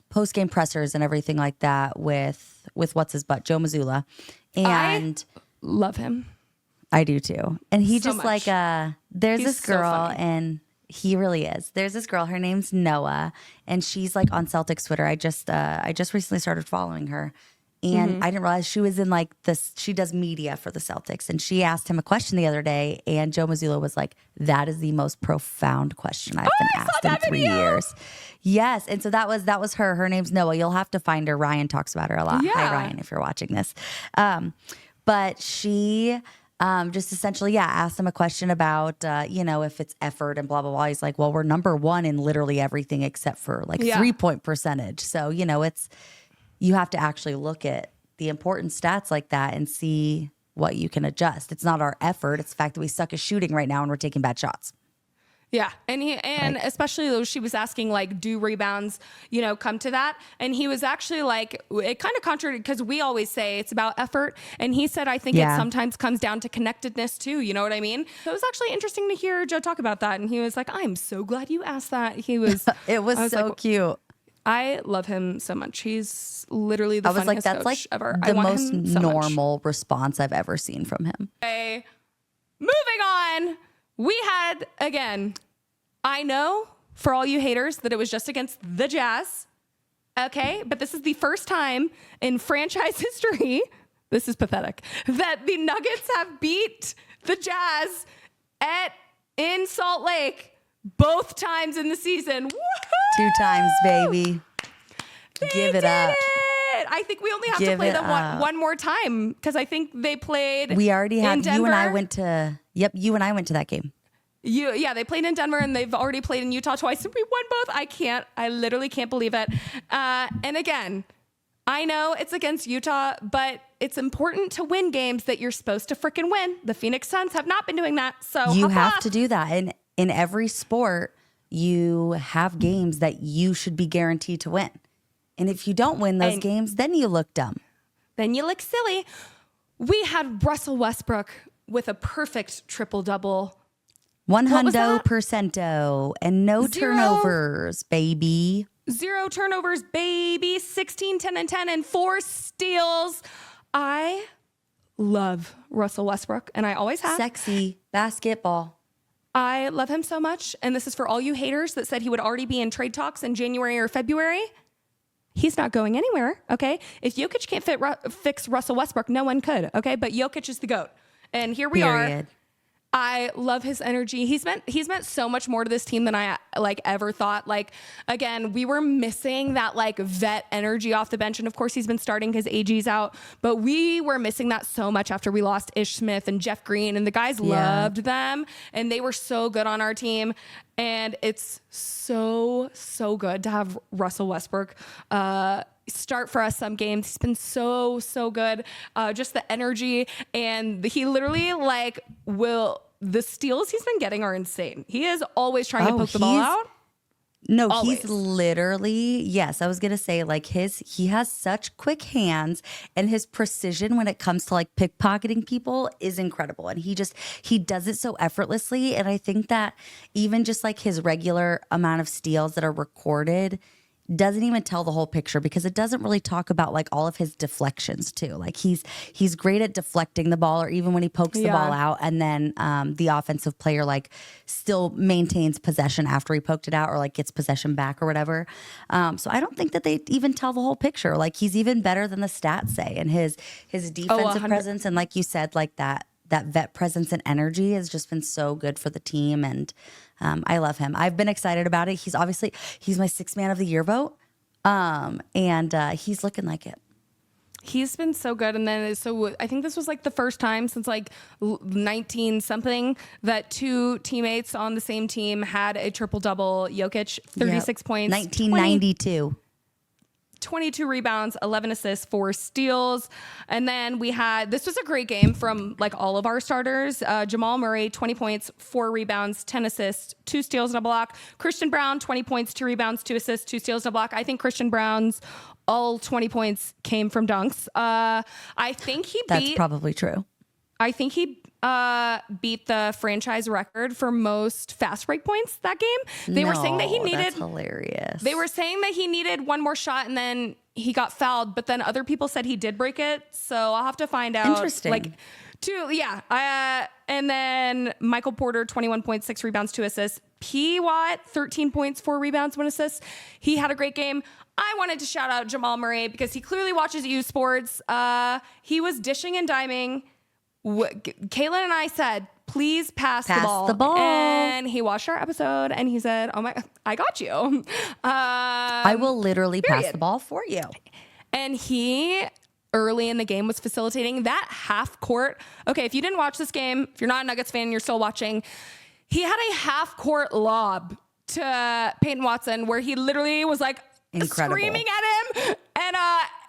post-game pressers and everything like that with what's his butt, Joe Mazzulla. And I love him. I do too. And he so just much. there's He's this girl, so and he really is. There's this girl, her name's Noah, and she's like on Celtics Twitter. I just recently started following her. And I didn't realize she was in like this, she does media for the Celtics. And she asked him a question the other day, and Joe Mazzulla was like, that is the most profound question I've been asked in 3 years. Yes. And so that was her. Her name's Noah. You'll have to find her. Ryan talks about her a lot. Yeah. Hi, Ryan, if you're watching this. But she just essentially, asked him a question about, if it's effort and blah, blah, blah. He's like, well, we're number 1 in literally everything except for like 3-point percentage. So, you have to actually look at the important stats like that and see what you can adjust. It's not our effort. It's the fact that we suck at shooting right now and we're taking bad shots. Yeah. And especially though, she was asking like, do rebounds, come to that? And he was actually like, it kind of contradicted, because we always say it's about effort. And he said, I think it sometimes comes down to connectedness too. You know what I mean? So it was actually interesting to hear Joe talk about that. And he was like, I'm so glad you asked that. He was, it was so like, cute. I love him so much. He's literally the funniest that's coach like ever. The most normal response I've ever seen from him. Okay. Moving on. We had, again, I know for all you haters that it was just against the Jazz. Okay. But this is the first time in franchise history, this is pathetic, that the Nuggets have beat the Jazz in Salt Lake both times in the season. Woo-hoo! 2 times, baby. Give it up. I think we only have to play them one more time, because I think they played. We already have. You and I went to. Yep, you and I went to that game. They played in Denver, and they've already played in Utah twice, and we won both. I literally can't believe it. And again, I know it's against Utah, but it's important to win games that you're supposed to freaking win. The Phoenix Suns have not been doing that, so you have to do that. And in every sport, you have games that you should be guaranteed to win. And if you don't win those games, then you look dumb. Then you look silly. We had Russell Westbrook with a perfect triple-double. 100% and no turnovers, baby. 0 turnovers, baby. 16, 10, and 10, and 4 steals. I love Russell Westbrook, and I always have. Sexy basketball. I love him so much. And this is for all you haters that said he would already be in trade talks in January or February. He's not going anywhere, okay? If Jokic can't fix Russell Westbrook, no one could, okay? But Jokic is the GOAT. And here we are. I love his energy. He's meant so much more to this team than I ever thought. Like, again, we were missing that vet energy off the bench. And of course he's been starting because AG's out, but we were missing that so much after we lost Ish Smith and Jeff Green, and the guys loved them, and they were so good on our team. And it's so good to have Russell Westbrook start for us some games. He's been so good. Just the energy, and he literally the steals he's been getting are insane. He is always trying to poke the ball out. No, Always. he's literally, yes, I was going to say like he has such quick hands and his precision when it comes to like pickpocketing people is incredible. And he does it so effortlessly. And I think that even just like his regular amount of steals that are recorded doesn't even tell the whole picture because it doesn't really talk about like all of his deflections too. Like he's great at deflecting the ball or even when he pokes the ball out and then the offensive player like still maintains possession after he poked it out or like gets possession back or whatever. So I don't think that they even tell the whole picture. Like he's even better than the stats say, and his defensive presence and like you said, like that vet presence and energy has just been so good for the team. And I love him. I've been excited about it. He's my sixth man of the year vote. And he's looking like it. He's been so good. And then so I think this was like the first time since like 19 something that two teammates on the same team had a triple double. Jokic, 36 points. 1992. 22 rebounds, 11 assists, 4 steals. And then this was a great game from like all of our starters. Jamal Murray, 20 points, 4 rebounds, 10 assists, 2 steals and a block. Christian Brown, 20 points, 2 rebounds, 2 assists, 2 steals and a block. I think Christian Brown's all 20 points came from dunks. That's probably true. I think he beat the franchise record for most fast break points that game. They were saying that he needed. That's hilarious. They were saying that he needed one more shot and then he got fouled. But then other people said he did break it. So I'll have to find out. Interesting. And then Michael Porter, 21 points, 6 rebounds, 2 assists. P. Watt, 13 points, 4 rebounds, 1 assist. He had a great game. I wanted to shout out Jamal Murray because he clearly watches U Sports. He was dishing and diming. Kaylin and I said, please pass the ball. And he watched our episode and he said, oh my, I got you. I will literally pass the ball for you. And he early in the game was facilitating that half court. Okay, if you didn't watch this game, if you're not a Nuggets fan, you're still watching. He had a half court lob to Peyton Watson where he literally was like screaming at him.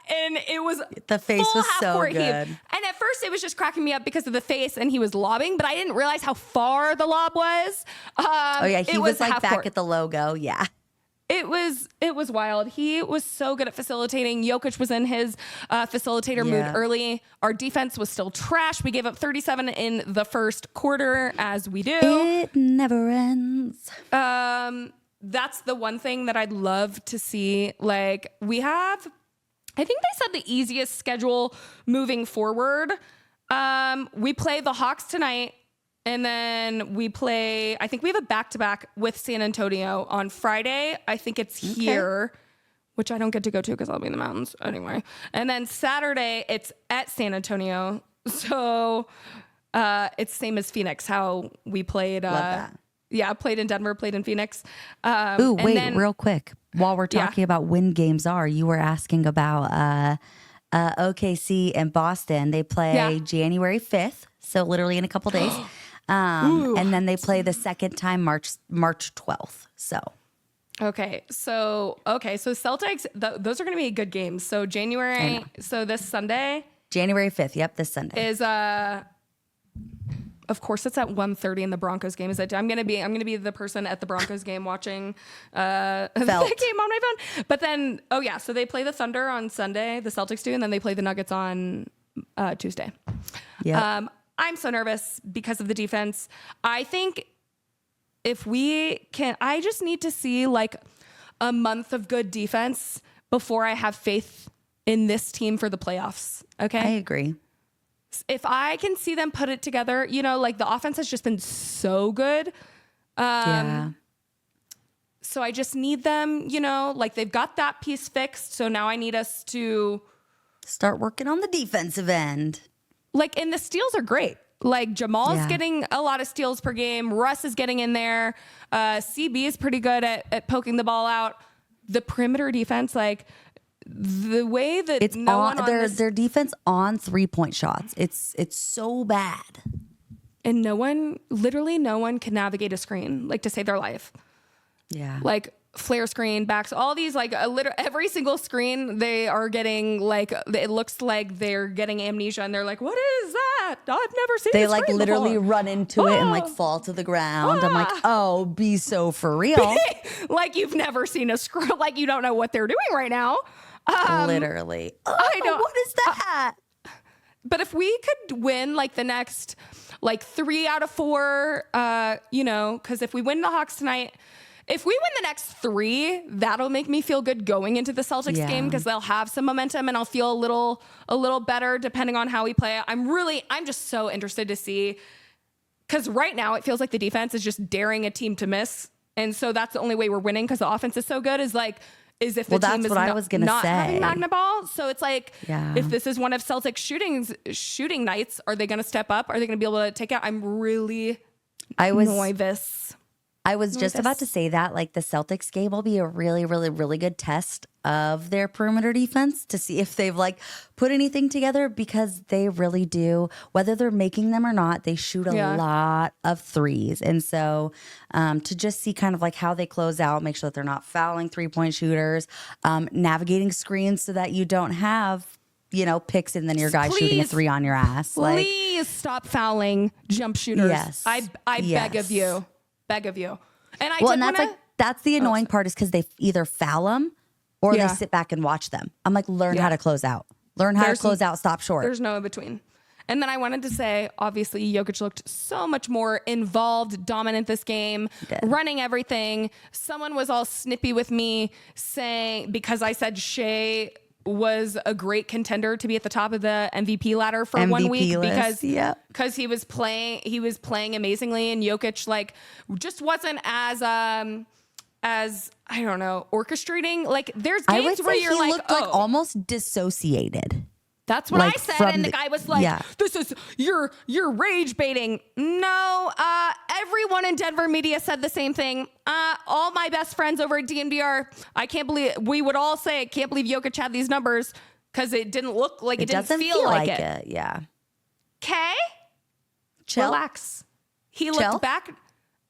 And it was the face was so good. And at first it was just cracking me up because of the face and he was lobbing, but I didn't realize how far the lob was. He was like back court. At the logo. Yeah. It was wild. He was so good at facilitating. Jokic was in his facilitator mood early. Our defense was still trash. We gave up 37 in the first quarter, as we do. It never ends. That's the one thing that I'd love to see. Like I think they said the easiest schedule moving forward. We play the Hawks tonight. And then I think we have a back-to-back with San Antonio on Friday. I think it's here, which I don't get to go to because I'll be in the mountains anyway. And then Saturday, it's at San Antonio. So it's same as Phoenix, how we played. Love that. Yeah, played in Denver, played in Phoenix. Real quick. While we're talking about when games are, you were asking about OKC and Boston. They play January 5th, so literally in a couple days. And then they play the second time March 12th. So Celtics, those are going to be good games. So this Sunday, January 5th. Yep, this Sunday is of course it's at 1:30 in the Broncos game. I'm going to be the person at the Broncos game watching the game on my phone. But then so they play the Thunder on Sunday, the Celtics do, and then they play the Nuggets on Tuesday. Yeah. I'm so nervous because of the defense. I think I just need to see like a month of good defense before I have faith in this team for the playoffs. Okay. I agree. If I can see them put it together, like the offense has just been so good. So I just need them, like they've got that piece fixed. So now I need us to start working on the defensive end. Like, and the steals are great. Like Jamal's getting a lot of steals per game. Russ is getting in there. CB is pretty good at poking the ball out. The perimeter defense, like the way that it's their defense on 3-point shots. It's so bad. And no one can navigate a screen like to save their life. Yeah. Like flare screen, backs, all these like every single screen they are getting like it looks like they're getting amnesia and they're like, what is that? that? I've never seen They this like screen literally before. run into it and like fall to the ground. I'm like, oh, be so for real. Like you've never seen a scroll. Like you don't know what they're doing right now. Literally. I know. What is that? But if we could win like the next like 3 out of 4, because if we win the Hawks tonight, if we win the next 3, that'll make me feel good going into the Celtics game because they'll have some momentum and I'll feel a little better depending on how we play. I'm just so interested to see, because right now it feels like the defense is just daring a team to miss. And so that's the only way we're winning because the offense is so good is if the team is not having Magna Ball. So it's like, if this is one of Celtics shooting nights, are they going to step up? Are they going to be able to take out? I'm really nervous. I was just about to say that, like, the Celtics game will be a really, really, really good test of their perimeter defense to see if they've, like, put anything together, because they really do. Whether they're making them or not, they shoot a lot of threes. And so to just see kind of, like, how they close out, make sure that they're not fouling three-point shooters, navigating screens so that you don't have, picks and then your guy shooting a 3 on your ass. Please stop fouling jump shooters. Yes. I beg of you. Beg of you. And that's the annoying part, is because they either foul them or they sit back and watch them. I'm like, learn how to close out. Learn how to close out, stop short. There's no in between. And then I wanted to say, obviously, Jokic looked so much more involved, dominant this game, running everything. Someone was all snippy with me saying, because I said Shea was a great contender to be at the top of the MVP ladder for MVP 1 week list, because he was playing amazingly, and Jokic just wasn't as I don't know, orchestrating. Like there's games where you're like, looked like almost dissociated. That's what I said, and the guy was like, "This is you're rage baiting." No, everyone in Denver media said the same thing. All my best friends over at DNVR, I can't believe we would all say, "I can't believe Jokic had these numbers," because it didn't look like it didn't feel like it. Yeah. Okay, relax. He looked back,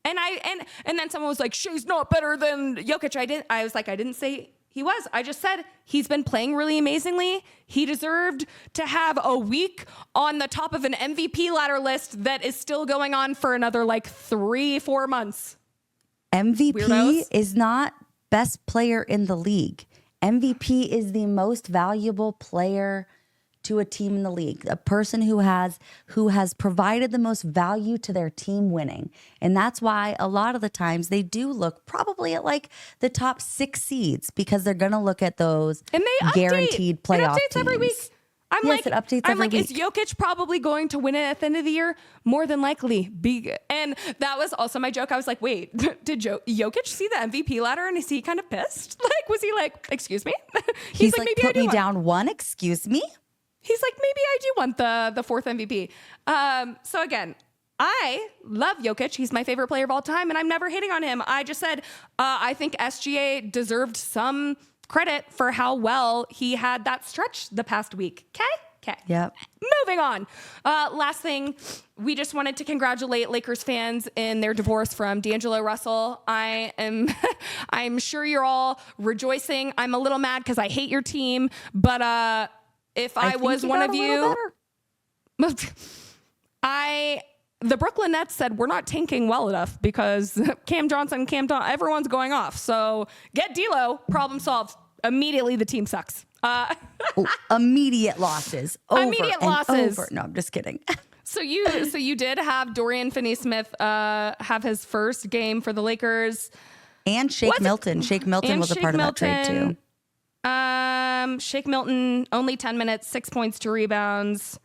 and then someone was like, "Shea's not better than Jokic." I was like, I didn't say. He was. I just said he's been playing really amazingly. He deserved to have a week on the top of an MVP ladder list that is still going on for another like 3-4 months. MVP is not best player in the league. MVP is the most valuable player to a team in the league, a person who has provided the most value to their team winning. And that's why a lot of the times they do look probably at like the top 6 seeds, because they're going to look at those and they guaranteed playoff it updates teams. Every week. It updates every week. Is Jokic probably going to win it at the end of the year? More than likely. And that was also my joke. I was like, wait, did Jokic see the MVP ladder and is he kind of pissed? Like, was he like, excuse me? He's like, maybe put me down one, excuse me? He's like, maybe I do want the 4th MVP. So again, I love Jokic. He's my favorite player of all time, and I'm never hating on him. I just said I think SGA deserved some credit for how well he had that stretch the past week. Okay. Yep. Moving on. Last thing, we just wanted to congratulate Lakers fans in their divorce from D'Angelo Russell. I'm sure you're all rejoicing. I'm a little mad because I hate your team, but if I was one of you, the Brooklyn Nets said we're not tanking well enough because Cam Johnson, everyone's going off. So get D'Lo, problem solved. Immediately the team sucks. Immediate losses. Immediate losses. No, I'm just kidding. So you did have Dorian Finney-Smith have his first game for the Lakers. And Shake Milton. Shake Milton was a part of that trade too. Shake Milton, only 10 minutes, 6 points, 2 rebounds.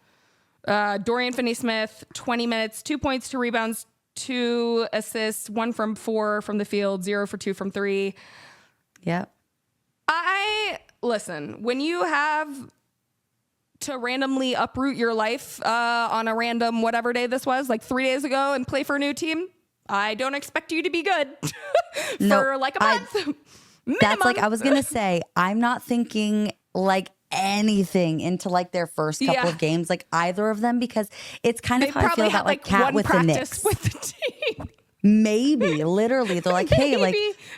Dorian Finney-Smith, 20 minutes, 2 points, 2 rebounds, 2 assists, 1 from 4 from the field, 0 for 2 from 3. Yep. Listen, when you have to randomly uproot your life on a random whatever day this was, like 3 days ago, and play for a new team, I don't expect you to be good for like a month. That's like, I was going to say, I'm not thinking like anything into like their first couple of games, like either of them, because it's kind of how I feel about like Cat with the Knicks. With the team. Maybe, literally. They're like, hey, like,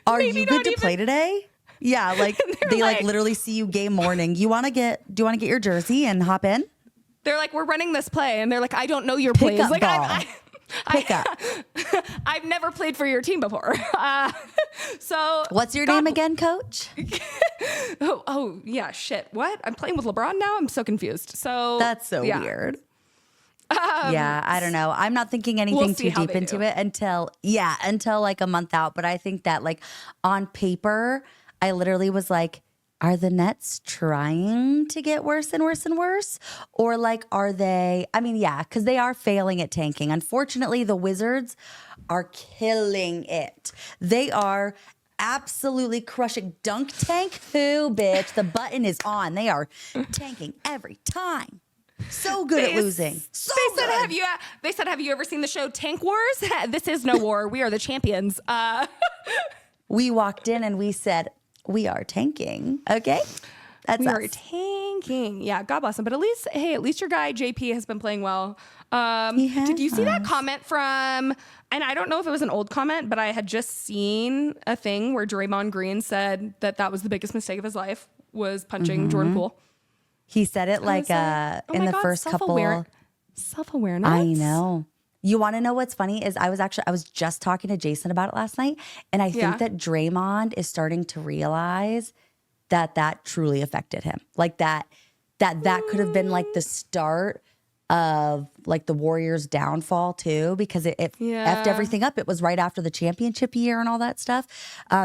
are you good to play today? Yeah, like they like literally see you game morning. Do you want to get your jersey and hop in? They're like, we're running this play, and they're like, I don't know your plays. Pickup Like, ball. Pickup. I've never played for your team before. So what's your name again, coach? oh yeah, shit. What? I'm playing with LeBron now? I'm so confused. So that's so weird. Yeah, I don't know. I'm not thinking anything too deep into it until like a month out. But I think that like on paper, I literally was like, are the Nets trying to get worse and worse and worse? Or like, are they, I mean, yeah, because they are failing at tanking. Unfortunately, the Wizards are killing it. They are absolutely crushing. Dunk tank, who, bitch? The button is on. They are tanking every time. So good at losing. So they said, have you ever seen the show Tank Wars? This is no war. We are the champions. We walked in and we said, we are tanking. Okay. We are tanking. Yeah. God bless him. But at least your guy JP has been playing well. Did you see that comment from, and I don't know if it was an old comment, but I had just seen a thing where Draymond Green said that was the biggest mistake of his life was punching Jordan Poole. He said it like in the first couple. Self-awareness. I know. You want to know what's funny is I was just talking to Jason about it last night. And I think that Draymond is starting to realize that truly affected him. Like that could have been like the start of like the Warriors' downfall too, because it effed everything up. It was right after the championship year and all that stuff.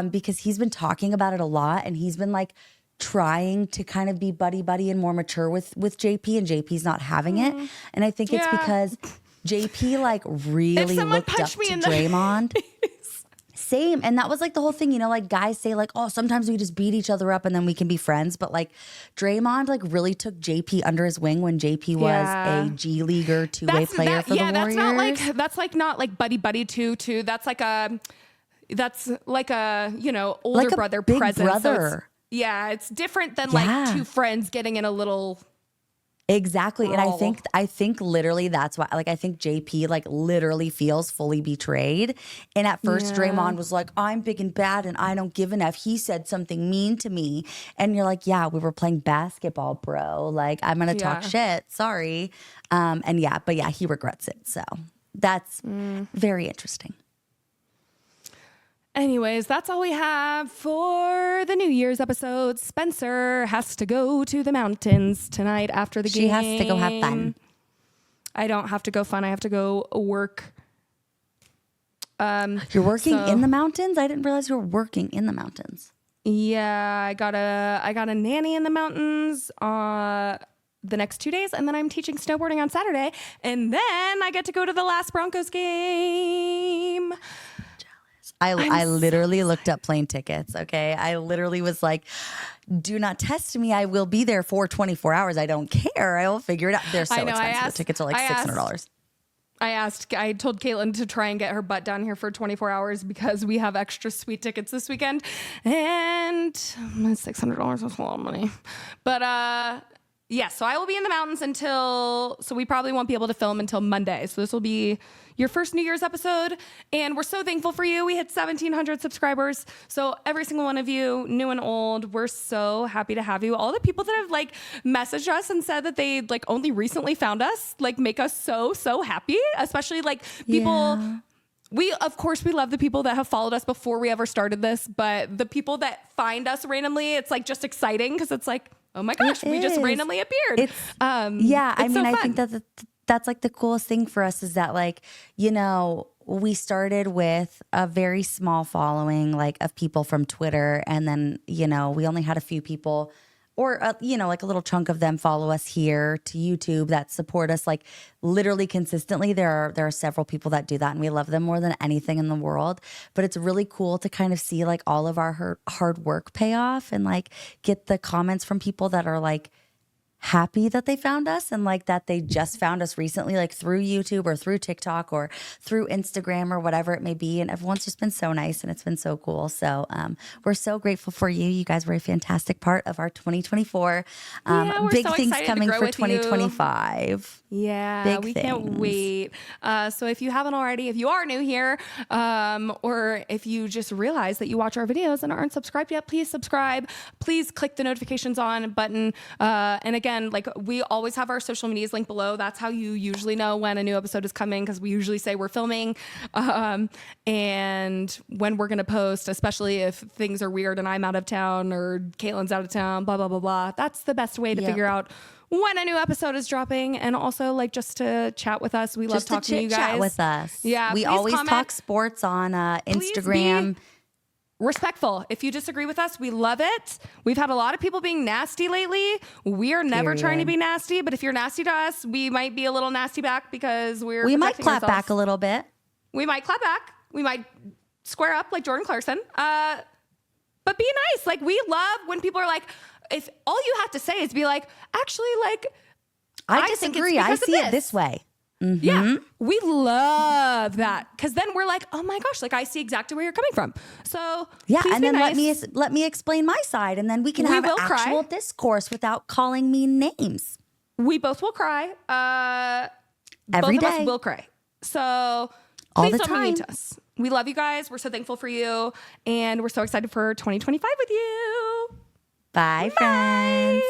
Because he's been talking about it a lot and he's been like trying to kind of be buddy and more mature with JP, and JP's not having it. And I think it's because JP like really looked up to Draymond. Same. And that was like the whole thing, you know, like guys say like, oh, sometimes we just beat each other up and then we can be friends. But like Draymond like really took JP under his wing when JP was a G Leaguer two-way player for the Warriors. That's not like buddy too. That's like a, you know, older like brother big presence. Brother. So it's different than like two friends getting in a little. Exactly. And I think literally that's why, like, I think JP like literally feels fully betrayed. And at first Draymond was like, I'm big and bad and I don't give enough. He said something mean to me. And you're like, yeah, we were playing basketball, bro. Like, I'm going to talk shit. Sorry. But he regrets it. So that's very interesting. Anyways, that's all we have for the New Year's episode. Spencer has to go to the mountains tonight after the game. She has to go have fun. I don't have to go fun. I have to go work. You're working in the mountains? I didn't realize you were working in the mountains. Yeah, I got a nanny in the mountains the next 2 days, and then I'm teaching snowboarding on Saturday, and then I get to go to the last Broncos game. I literally looked up plane tickets, okay? I literally was like, do not test me. I will be there for 24 hours. I don't care. I will figure it out. They're so expensive. The tickets are like $600. I told Caitlin to try and get her butt down here for 24 hours because we have extra sweet tickets this weekend. And $600 is a lot of money. But so I will be in the mountains so we probably won't be able to film until Monday. So this will be your first New Year's episode. And we're so thankful for you. We hit 1,700 subscribers. So every single one of you, new and old, we're so happy to have you. All the people that have like messaged us and said that they like only recently found us, like make us so, so happy. Especially like people, we love the people that have followed us before we ever started this, but the people that find us randomly, it's like just exciting because it's like, oh my gosh, we just randomly appeared. I think that's like the coolest thing for us is that like, you know, we started with a very small following like of people from Twitter. And then, you know, we only had a few people or, like a little chunk of them follow us here to YouTube that support us like literally consistently. There are several people that do that and we love them more than anything in the world. But it's really cool to kind of see like all of our hard work pay off and like get the comments from people that are like happy that they found us and like that they just found us recently, like through YouTube or through TikTok or through Instagram or whatever it may be. And everyone's just been so nice and it's been so cool. So we're so grateful for you. You guys were a fantastic part of our 2024. Big so things coming for 2025. Yeah, we can't wait. So if you haven't already, if you are new here, or if you just realize that you watch our videos and aren't subscribed yet, please subscribe. Please click the notifications on button. And again, again, like we always have our social medias linked below. That's how you usually know when a new episode is coming, because we usually say we're filming and when we're going to post, especially if things are weird and I'm out of town or Caitlin's out of town, blah, blah, blah, blah. That's the best way to figure out when a new episode is dropping, and also like just to chat with us. We love talking to you guys. Chat with us. Yeah, we always talk sports on Instagram. Respectful. If you disagree with us, we love it. We've had a lot of people being nasty lately. We're never trying to be nasty, but if you're nasty to us, we might be a little nasty back because we might clap back a little bit. We might clap back. We might square up like Jordan Clarkson. But be nice. Like, we love when people are like, if all you have to say is be like, actually, like, I disagree. I see it this way. Mm-hmm. Yeah, we love that, because then we're like, oh my gosh, like I see exactly where you're coming from. So yeah, and then let me explain my side, and then we can have an actual discourse without calling me names. We both will cry. Every both day. of us will cry. So please don't be mean to us. We love you guys. We're so thankful for you, and we're so excited for 2025 with you. Bye. Friends.